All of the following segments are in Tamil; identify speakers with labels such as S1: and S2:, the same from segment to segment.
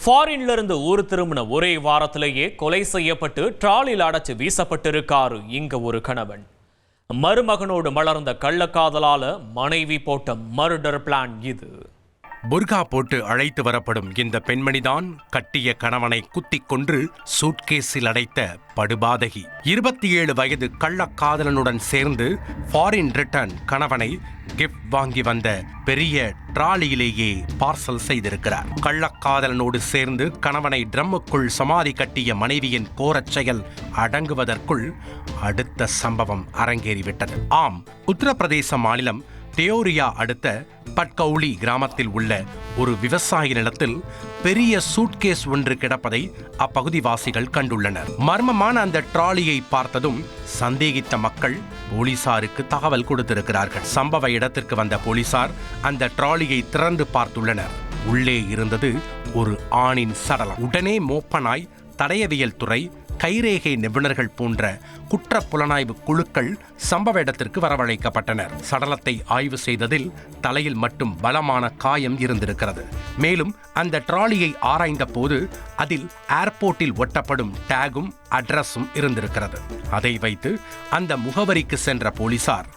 S1: ஃபாரின்ல இருந்து ஊர் திரும்பின ஒரே வாரத்திலேயே கொலை செய்யப்பட்டு டிராலியில் அடைச்சு வீசப்பட்டிருக்காரு இங்க ஒரு கணவன். மருமகனோடு மலர்ந்த கள்ளக்காதலால மனைவி போட்ட மர்டர் பிளான் இது.
S2: புர்கா போட்டு அழைத்து வரப்படும் இந்த பெண்மணிதான் கட்டிய கணவனை குத்திக் கொன்று சூட்கேஸில் அடைத்த படுபாதகி. 27 வயது கள்ளக்காதலனுடன் சேர்ந்து ஃபாரின் ரிட்டர்ன் கணவனை கிஃப்ட் வாங்கி வந்த பெரிய டிராலியிலேயே பார்சல் செய்திருக்கிறார். கள்ளக்காதலனோடு சேர்ந்து கணவனை ட்ரம்முக்குள் சமாதி கட்டிய மனைவியின் கோரச் செயல் அடங்குவதற்குள் அடுத்த சம்பவம் அரங்கேறிவிட்டது. ஆம், உத்தரப்பிரதேச மாநிலம் தியோரியா அடுத்த பட்கௌலி கிராமத்தில் உள்ள ஒரு விவசாய நிலத்தில் பெரிய சூட்கேஸ் ஒன்று கிடப்பதை அப்பகுதிவாசிகள் கண்டுள்ளனர். மர்மமான அந்த டிராலியை பார்த்ததும் சந்தேகித்த மக்கள் போலீசாருக்கு தகவல் கொடுத்திருக்கிறார்கள். சம்பவ இடத்திற்கு வந்த போலீசார் அந்த டிராலியை திறந்து பார்த்துள்ளனர். உள்ளே இருந்தது ஒரு ஆணின் சடலம். உடனே மோப்பனாய் தடயவியல் துறை, கைரேகை நிபுணர்கள் போன்ற குற்ற புலனாய்வு குழுக்கள் சம்பவ இடத்திற்கு வரவழைக்கப்பட்டனர். சடலத்தை ஆய்வு செய்ததில் தலையில் மட்டும் பலமான காயம் இருந்திருக்கிறது. மேலும் அந்த டிராலியை ஆராய்ந்த போது அதில் ஏர்போர்ட்டில் ஒட்டப்படும் டேகும் அட்ரஸும் இருந்திருக்கிறது. அதை வைத்து அந்த முகவரிக்கு சென்ற போலீசார்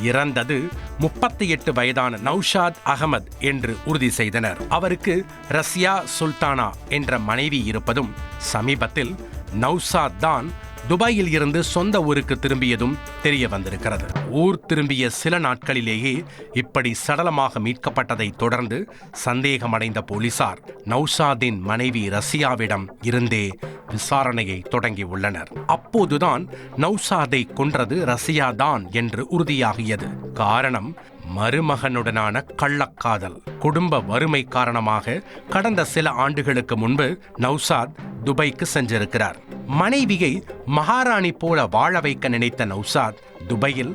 S2: இறந்தது 38 வயதான நௌஷாத் அகமது என்று உறுதி செய்தனர். அவருக்கு ரஷ்யா சுல்தானா என்ற மனைவி இருப்பதும், சமீபத்தில் நௌஷாத் தான் துபாயில் இருந்து சொந்த ஊருக்கு திரும்பியதும் தெரிய வந்திருக்கிறது. ஊர் திரும்பிய சில நாட்களிலேயே இப்படி சடலமாக மீட்கப்பட்டதை தொடர்ந்து சந்தேகமடைந்த போலீசார் நௌஷாதின் மனைவி ரஷ்யாவிடம் இருந்தே விசாரணையை தொடங்கியுள்ளனர். அப்போதுதான் நௌஷாதை கொன்றது ரஷ்யா தான் என்று உறுதியாகியது. காரணம் மருமகனுடனான கள்ளக்காதல். குடும்ப வறுமை காரணமாக கடந்த சில ஆண்டுகளுக்கு முன்பு நௌஷாத் துபாய்க்கு சென்றிருக்கிறார். மனைவியை மகாராணி போல வாழ வைக்க நினைத்த நௌஷாத் துபாயில்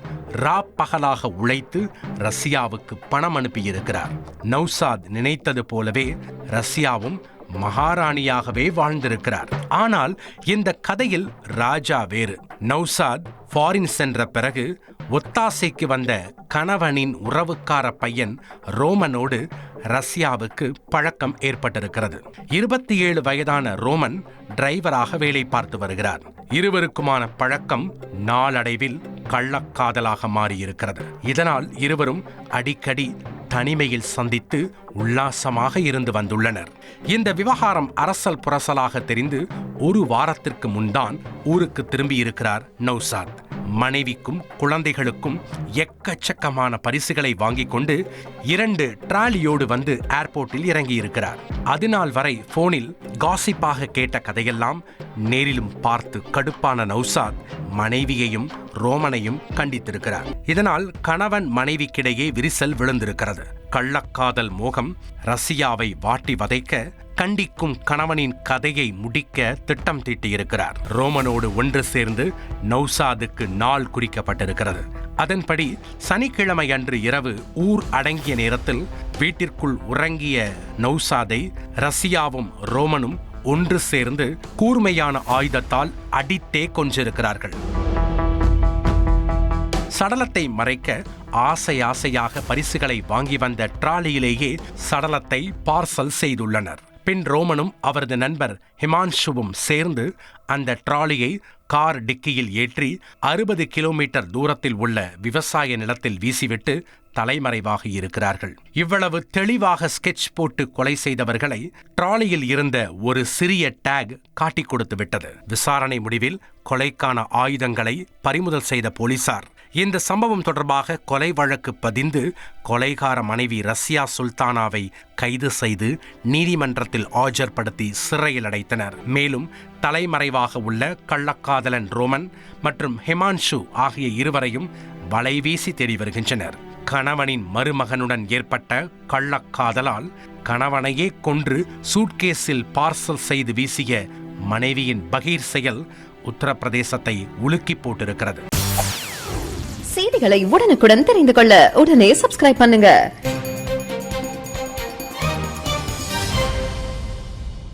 S2: பகலாக உழைத்து ரஷ்யாவுக்கு பணம் அனுப்பியிருக்கிறார். நௌஷாத் நினைத்தது போலவே ரஷ்யாவும் மகாராணியாகவே வாழ்ந்திருக்கிறார். ஆனால் இந்த கதையில் ராஜா வேறு. நௌஷாத் ஃபாரின் சென்ற பிறகு ஒத்தாசைக்கு வந்த கணவனின் உறவுக்கார பையன் ரோமனோடு ரஷ்யாவுக்கு பழக்கம் ஏற்பட்டிருக்கிறது. 27 வயதான ரோமன் டிரைவராக வேலை பார்த்து வருகிறார். இருவருக்குமான பழக்கம் நாளடைவில் கள்ளக்காதலாக மாறியிருக்கிறது. இதனால் இருவரும் அடிக்கடி தனிமையில் சந்தித்து உல்லாசமாக இருந்து வந்துள்ளனர். இந்த விவகாரம் அரசல் புரசலாக தெரிந்து ஒரு வாரத்திற்கு முன்தான் ஊருக்கு திரும்பியிருக்கிறார் நௌஷாத். மனைவிக்கும் குழந்தைகளுக்கும் எக்கச்சக்கமான பரிசுகளை வாங்கிக் கொண்டு 2 டிராலியோடு வந்து ஏர்போர்ட்டில் இறங்கியிருக்கிறார். அதுநாள் வரை போனில் காசிப்பாக கேட்ட கதையெல்லாம் நேரிலும் பார்த்து கடுப்பான நௌஷாத் மனைவியையும் ரோமனையும் கண்டித்திருக்கிறார். இதனால் கணவன் மனைவிக்கிடையே விரிசல் விழுந்திருக்கிறது. கள்ளக்காதல் மோகம் ரஷ்யாவை வாட்டி வதைக்க கண்டிக்கும் கணவனின் கதையை முடிக்க திட்டம் தீட்டியிருக்கிறார். ரோமனோடு ஒன்று சேர்ந்து நௌஷாதுக்கு நாள் குறிக்கப்பட்டிருக்கிறது. அதன்படி சனிக்கிழமை அன்று இரவு ஊர் அடங்கிய நேரத்தில் வீட்டிற்குள் உறங்கிய நௌஷாதை ரஷ்யாவும் ரோமனும் ஒன்று சேர்ந்து கூர்மையான ஆயுதத்தால் அடித்தே கொன்றிருக்கிறார்கள். சடலத்தை மறைக்க ஆசையாக பரிசுகளை வாங்கி வந்த டிராலியிலேயே சடலத்தை பார்சல் செய்துள்ளனர். பின் ரோமனும் அவரது நண்பர் ஹிமான்ஷுவும் சேர்ந்து அந்த டிராலியை கார் டிக்கியில் ஏற்றி 60 கிலோமீட்டர் தூரத்தில் உள்ள விவசாய நிலத்தில் வீசிவிட்டு தலைமறைவாக இருக்கிறார்கள். இவ்வளவு தெளிவாக ஸ்கெட்ச் போட்டு கொலை செய்தவர்களை டிராலியில் இருந்த ஒரு சிறிய டேக் காட்டிக் கொடுத்து விட்டது. விசாரணை முடிவில் கொலைக்கான ஆயுதங்களை பறிமுதல் செய்த போலீசார் இந்த சம்பவம் தொடர்பாக கொலை வழக்கு பதிந்து கொலைகார மனைவி ரஷ்யா சுல்தானாவை கைது செய்து நீதிமன்றத்தில் ஆஜர்படுத்தி சிறையில் அடைத்தனர். மேலும் தலைமறைவாக உள்ள கள்ளக்காதலன் ரோமன் மற்றும் ஹிமான்ஷு ஆகிய இருவரையும் வலைவீசி தேடி வருகின்றனர். கணவனின் மருமகனுடன் ஏற்பட்ட கள்ளக்காதலால் கணவனையே கொன்று சூட்கேஸில் பார்சல் செய்து வீசிய மனைவியின் பகீர் செயல் உத்தரப்பிரதேசத்தை உலுக்கி போட்டிருக்கிறது.
S3: செய்திகளை உடனுக்குடன் தெரிந்து கொள்ள உடனே சப்ஸ்கிரைப் பண்ணுங்க.